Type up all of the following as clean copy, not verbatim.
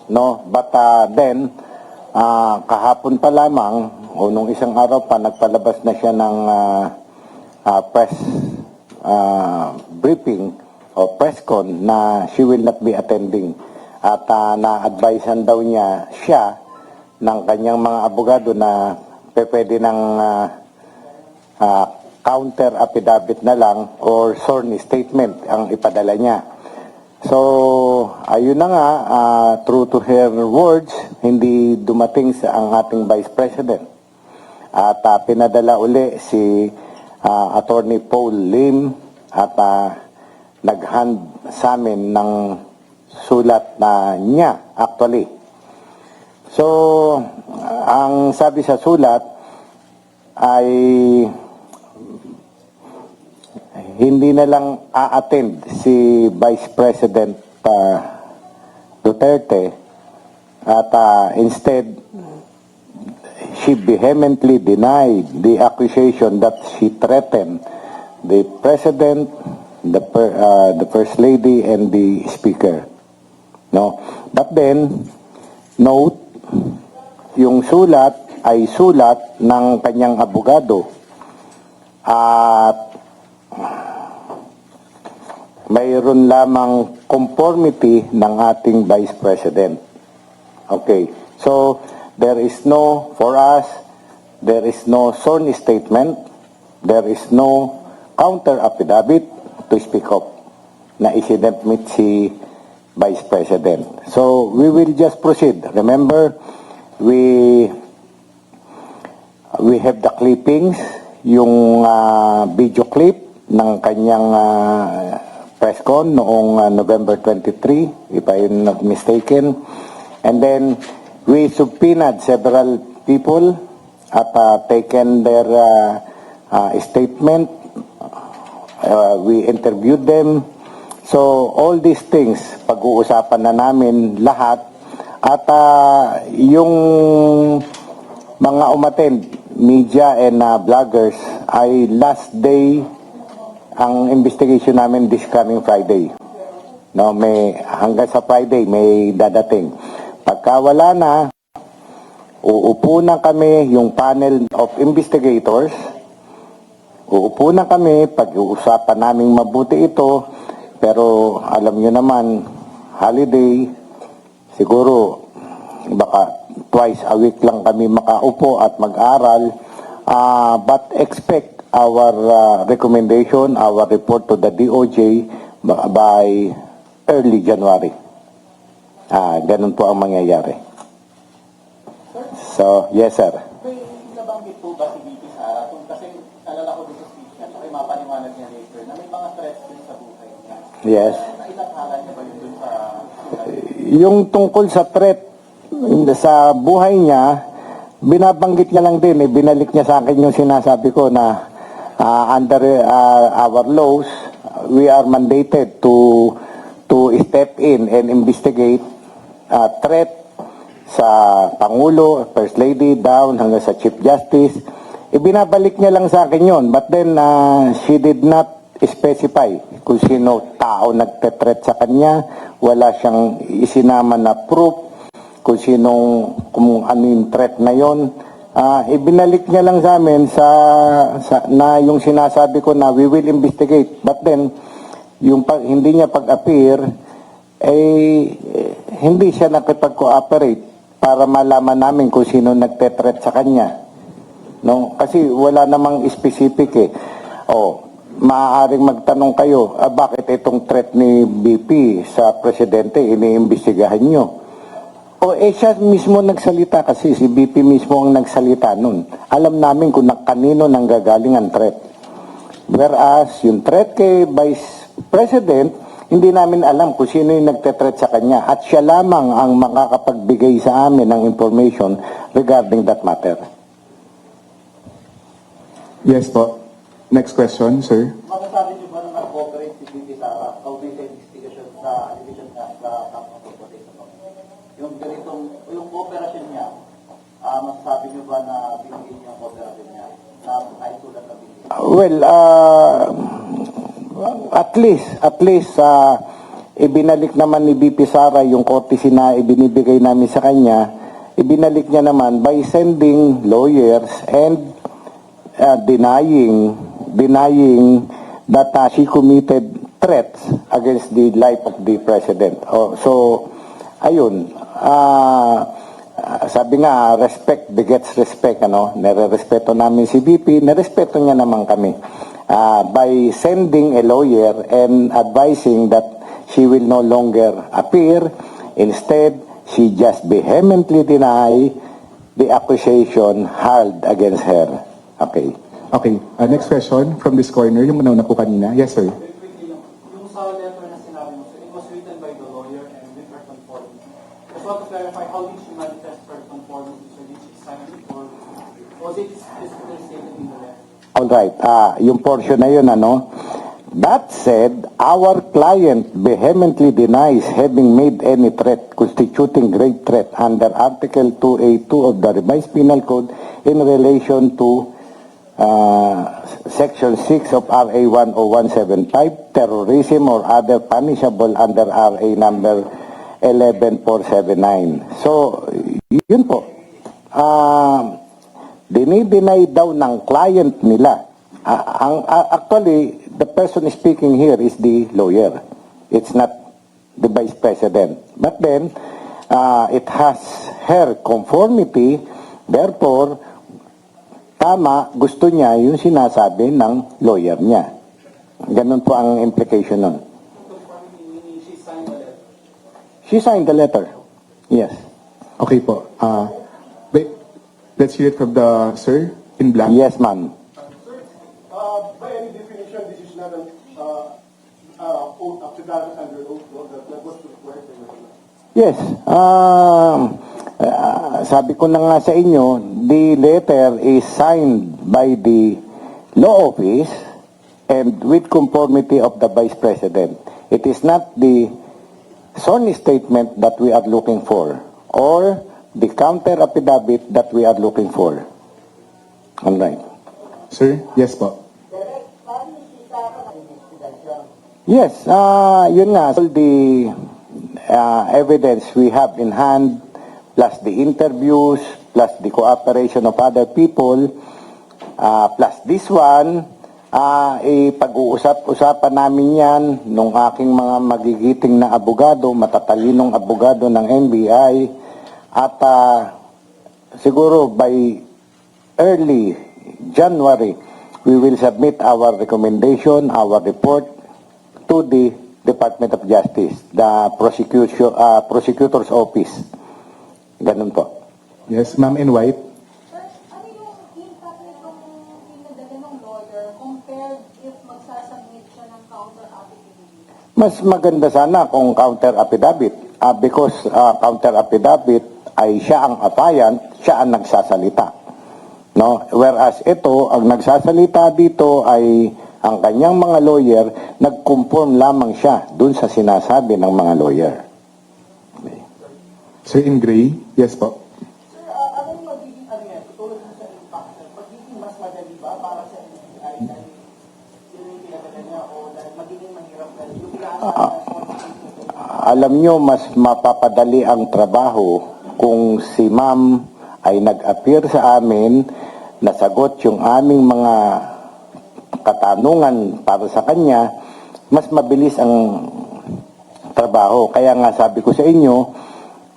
no? But then kahapon pa lamang o nung isang araw pa nagpalabas na siya ng press briefing o press con na she will not be attending at na-advisean daw niya siya ng kanyang mga abogado na pwede ng counter affidavit na lang or sworn statement ang ipadala niya. So, ayun na nga, true to her words, hindi dumating sa ang ating Vice President. At pinadala uli si Attorney Paul Lim at nag-hand sa amin ng sulat na niya actually. So, ang sabi sa sulat ay hindi na lang a-attend si Vice President Duterte at instead she vehemently denied the accusation that she threatened the President, the First Lady, and the Speaker. No? But then, note, yung sulat ay sulat ng kanyang abogado at mayroon lamang conformity ng ating Vice President. Okay. So, there is no, for us, there is no sworn statement, there is no counter affidavit to speak of na isinadmit si Vice President. So, we will just proceed. Remember, we have the clippings, yung video clip ng kanyang press con noong November 23, if I'm not mistaken. And then, we subpoenaed several people at taken their statement. We interviewed them. So, all these things, pag-uusapan na namin lahat. At yung mga umattend, media and vloggers, ay last day ang investigation namin this coming Friday. No, may hanggang sa Friday may dadating. Pagka wala na, uupo na kami yung panel of investigators. Uupo na kami, pag-uusapan naming mabuti ito, pero alam nyo naman, holiday, siguro baka twice a week lang kami makaupo at mag-aral, but expect our recommendation, our report to the DOJ by early January. Ganun po ang mangyayari. So, yes sir. May nabanggit po ba si VP Sara? Kasi alala ko dito sa speech niya, may mapaniwanag niya later na may mga threats din sa buhay niya. Yes. Nailakhala niya ba yun dun sa... Yung tungkol sa threat sa buhay niya, binabanggit niya lang din, binalik niya sa akin yung sinasabi ko na under our laws, we are mandated to step in and investigate threat sa Pangulo, First Lady, down hanggang sa Chief Justice. Ibinabalik niya lang sa akin yon, but then she did not specify kung sino tao nagte-threat sa kanya. Wala siyang isinama na proof kung ano yung threat na yon. Ibinalik niya lang sa amin na yung sinasabi ko na we will investigate. But then, yung hindi niya pag-appear, hindi siya nakipag-cooperate para malaman namin kung sino nagte-threat sa kanya. No? Kasi wala namang specific maaaring magtanong kayo, bakit itong threat ni BP sa presidente iniimbestigahan nyo? Siya mismo nagsalita kasi, si BP mismo ang nagsalita nun. Alam namin kung kanino nang gagaling ang threat. Whereas, yung threat kay Vice President, hindi namin alam kung sino yung nagte-threat sa kanya. At siya lamang ang makakapagbigay sa amin ng information regarding that matter. Yes po. Next question, sir. Masasabi niyo ba na nag-cooperate si VP Sara kaugnay sa investigation sa allegation na sa Kampo Corporation? Yung ganitong, yung cooperation niya, masasabi niyo ba na binigyan niya ang cooperation niya na kahit sulat na binigyan? Well, at least ibinalik naman ni BP Sara yung courtesy na ibinibigay namin sa kanya, ibinalik niya naman by sending lawyers and denying that she committed threats against the life of the president. So, ayun, sabi nga, respect begets respect, ano? Nare-respeto namin si BP, narespeto niya naman kami. By sending a lawyer and advising that she will no longer appear, instead, she just vehemently deny the accusation hurled against her. Okay. Okay, next question from this corner, yung muna po kanina. Yes, sir. Quickly lang, yung sa letter na sinabi mo, so it was written by the lawyer and with her conformity. Just want to clarify, how did she manifest her conformity? So did she sign it or was it specifically stated in the letter? Alright, yung portion na yun, ano? That said, our client vehemently denies having made any threat constituting great threat under Article 2A2 of the Revised Penal Code in relation to Section 6 of RA 10175, terrorism or other punishable under RA number 11479. So, yun po. Dinideny daw ng client nila. Actually, the person speaking here is the lawyer. It's not the vice president. But then, it has her conformity, therefore, tama, gusto niya yung sinasabi ng lawyer niya. Ganun po ang implication nun. Meaning she signed the letter. She signed the letter. Yes. Okay po. Wait, let's hear it from the sir in black. Yes, ma'am. By any definition, this is not an oath affidavit under oath, no? That was required. Yes. Sabi ko na nga sa inyo, the letter is signed by the law office and with conformity of the Vice President. It is not the sworn statement that we are looking for or the counter affidavit that we are looking for. All right. Sir, yes po. Yes, yun nga. All the evidence we have in hand, plus the interviews, plus the cooperation of other people, plus this one, pag-uusap-usapan namin yan nung aking mga magigiting na abogado, matatalinong abogado ng NBI, at siguro by early January, we will submit our recommendation, our report to the Department of Justice, the prosecutor's office. Ganun po. Yes, ma'am in white. Sir, ano yung impact nitong pinadala ng lawyer compared if magsasubmit siya ng counter affidavit? Mas maganda sana kung counter affidavit because counter affidavit ay siya ang affiant, siya ang nagsasalita. No? Whereas ito, ang nagsasalita dito ay ang kanyang mga lawyer, nag-conform lamang siya dun sa sinasabi ng mga lawyer. Sir in gray, yes po. Sir, anong magiging ano yan? Tutulad mo sa impact, sir. Magiging mas madali ba para sa NBI dahil sino yung pinadala niya o dahil magiging mahirap dahil yung Alam nyo, mas mapapadali ang trabaho kung si ma'am ay nag-appear sa amin, nasagot yung aming mga katanungan para sa kanya, mas mabilis ang trabaho. Kaya nga sabi ko sa inyo,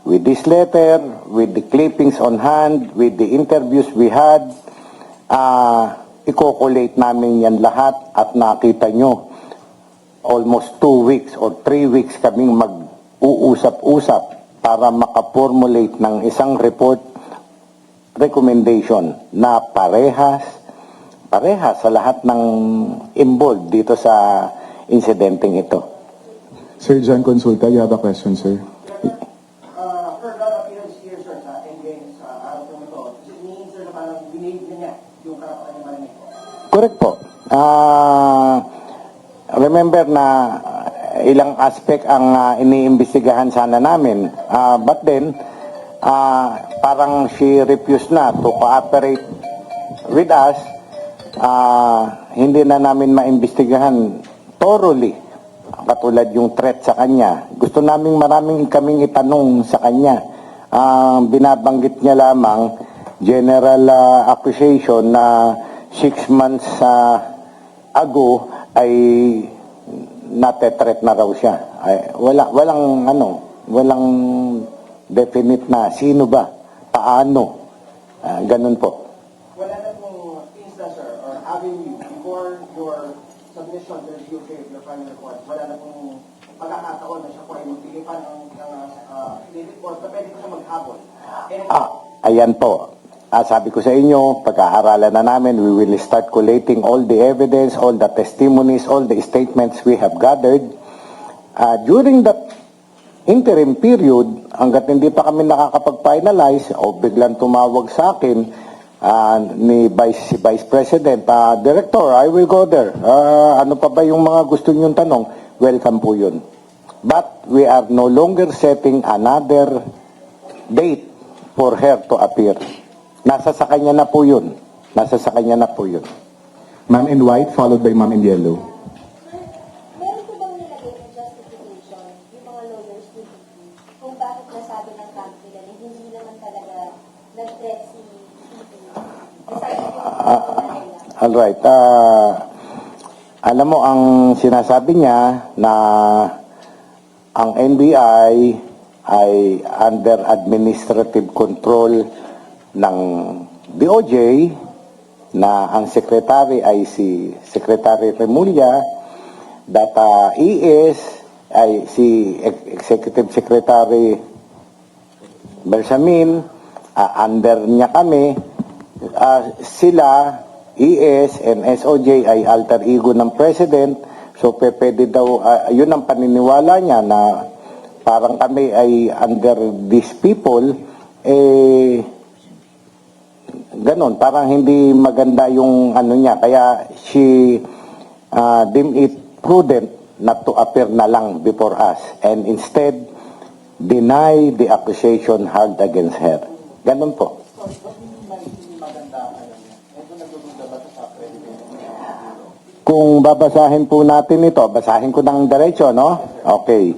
with this letter, with the clippings on hand, with the interviews we had, i-collate namin yan lahat at nakita nyo, almost 2 weeks or 3 weeks kaming mag-uusap-usap para makaformulate ng isang report recommendation na parehas sa lahat ng involved dito sa insidenteng ito. Sir John Consulta, you have a question, sir. her non-appearance here, sir, sa NBI sa araw po ito, does it mean, sir, na parang binigyan niya yung karapatan niya marinig? Correct po. Remember na ilang aspect ang iniimbestigahan sana namin. But then, parang she refused na to cooperate with us. Hindi na namin maimbestigahan thoroughly katulad yung threat sa kanya. Gusto naming maraming kaming itanong sa kanya. Binabanggit niya lamang general accusation na 6 months ago ay nate-threat na raw siya. Walang definite na sino ba, paano, ganun po. Wala na pong instance, sir, or avenue before your submission to the DOJ of your final report, wala na pong pagkakataon na siya po ay magbigay pa ng report na pwede ko siya maghabol. Ayan po. Sabi ko sa inyo, pagkaaralan na namin, we will start collating all the evidence, all the testimonies, all the statements we have gathered. During that interim period, hanggat hindi pa kami nakakapag-finalize, o biglang tumawag sa akin ni Vice President, Director, I will go there. Ano pa ba yung mga gusto niyong tanong? Welcome po yun. But we are no longer setting another date for her to appear. Nasa sa kanya na po yun. Ma'am in white, followed by ma'am in yellow. Meron po bang nilagay na justification yung mga lawyers to kung bakit nasabi ng camp nila na hindi naman talaga nag-threat si PP? Besides yung Alright. Alam mo, ang sinasabi niya na ang NBI ay under administrative control ng DOJ, na ang secretary ay si Secretary Remulla, that ES ay si Executive Secretary Bersamin, under niya kami, sila, ES and SOJ ay alter ego ng President, so pwede daw, yun ang paniniwala niya na parang kami ay under these people, ganon, parang hindi maganda yung ano niya. Kaya she deemed it prudent not to appear na lang before us and instead deny the accusation held against her. Ganon po. Kung babasahin po natin ito, basahin ko ng diretso, no? Okay.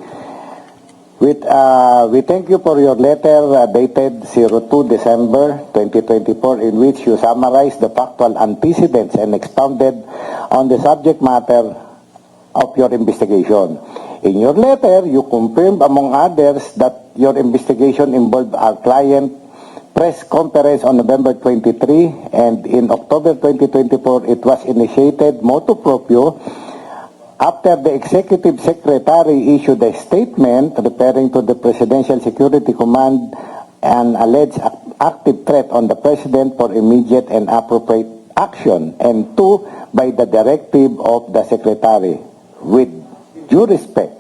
We thank you for your letter dated 02 December 2024 in which you summarize the factual antecedents and expounded on the subject matter of your investigation. In your letter, you confirmed among others that your investigation involved our client press conference on November 23 and in October 2024 it was initiated motu proprio after the Executive Secretary issued a statement referring to the Presidential Security Command and alleged active threat on the President for immediate and appropriate action, and two, by the directive of the Secretary. With due respect,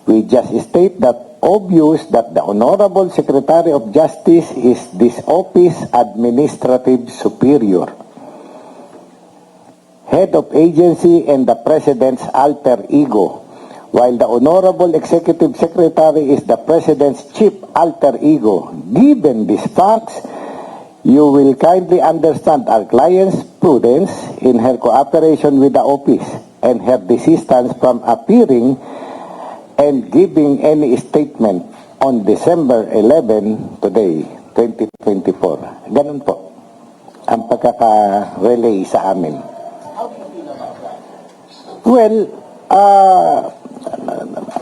we just state that obvious that the Honorable Secretary of Justice is this office administrative superior, head of agency and the President's alter ego, while the Honorable Executive Secretary is the President's chief alter ego. Given these facts, you will kindly understand our client's prudence in her cooperation with the office and her desistance from appearing and giving any statement on December 11 today, 2024. Ganun po ang pagkaka-relay sa amin. Well,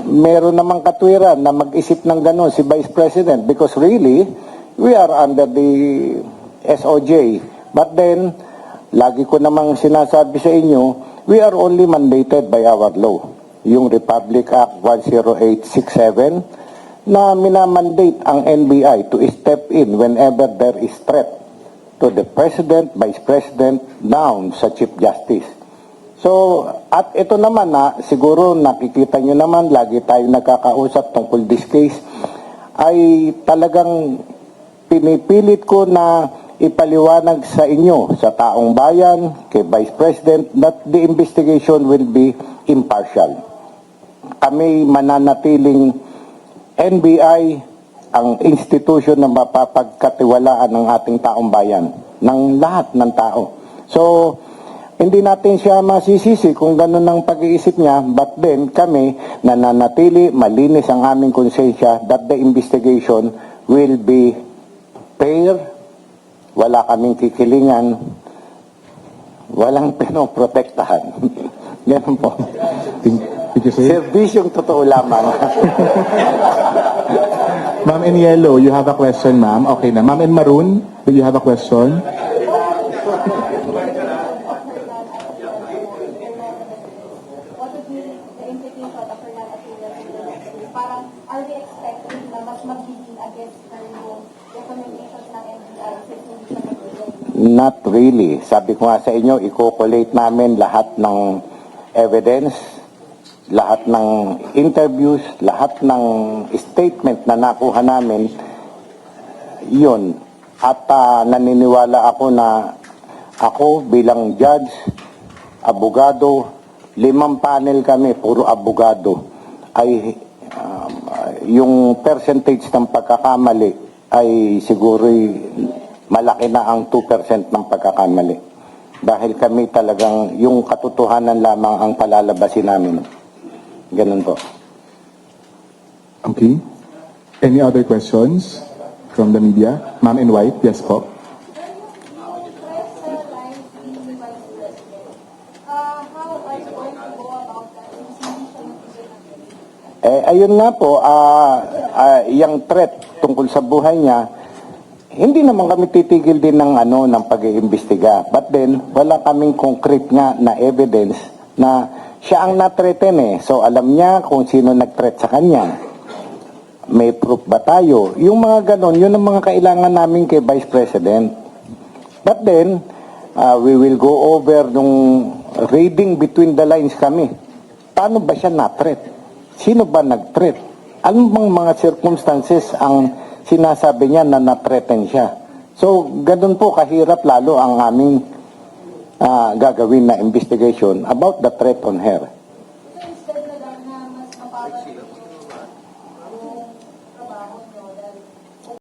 meron namang katwiran na mag-isip ng gano'n si Vice President because really, we are under the SOJ. But then, lagi ko namang sinasabi sa inyo, we are only mandated by our law. Yung Republic Act 10867 na minamandate ang NBI to step in whenever there is threat to the President, Vice President, down sa Chief Justice. So, at ito naman na, siguro nakikita nyo naman, lagi tayo nagkakausap tungkol this case, ay talagang pinipilit ko na ipaliwanag sa inyo, sa taong bayan, kay Vice President, that the investigation will be impartial. Kami mananatiling NBI, ang institution na mapapagkatiwalaan ng ating taong bayan, ng lahat ng tao. So, hindi natin siya masisisi kung ganun ang pag-iisip niya, but then kami nananatili, malinis ang aming konsensya that the investigation will be fair, wala kaming kikilingan, walang pinoprotektahan. Ganun po. Thank you, sir. Serbisyong totoo lamang. Ma'am in yellow, you have a question, ma'am. Okay na. Ma'am in maroon, do you have a question? What would be the implication of Fernan appearance in the next week? Parang, are we expecting na mas magiging against her yung recommendations ng NBI since hindi siya nagbigay? Not really. Sabi ko nga sa inyo, i-collate namin lahat ng evidence, lahat ng interviews, lahat ng statement na nakuha namin, yun. At naniniwala ako na ako bilang judge, abogado, 5 panel kami, puro abogado, ay yung percentage ng pagkakamali ay siguro malaki na ang 2% ng pagkakamali. Dahil kami talagang yung katotohanan lamang ang palalabasin namin. Ganun po. Okay. Any other questions from the media? Ma'am in white, yes po. Yung press line ni Vice President, how are you going to go about that since hindi siya nagbigay? Ayun nga po, yung threat tungkol sa buhay niya, hindi naman kami titigil din ng ng pag-iimbestiga. But then, wala kaming concrete nga na evidence na siya ang na-threaten eh. So, alam niya kung sino nag-threat sa kanya. May proof ba tayo? Yung mga ganon, yun ang mga kailangan namin kay Vice President. But then, we will go over nung reading between the lines kami. Paano ba siya na-threat? Sino ba nag-threat? Ano bang mga circumstances ang sinasabi niya na na-threaten siya? So, ganun po kahirap lalo ang aming gagawin na investigation about the threat on her. So instead na lang na mas mapagal yung trabaho nyo dahil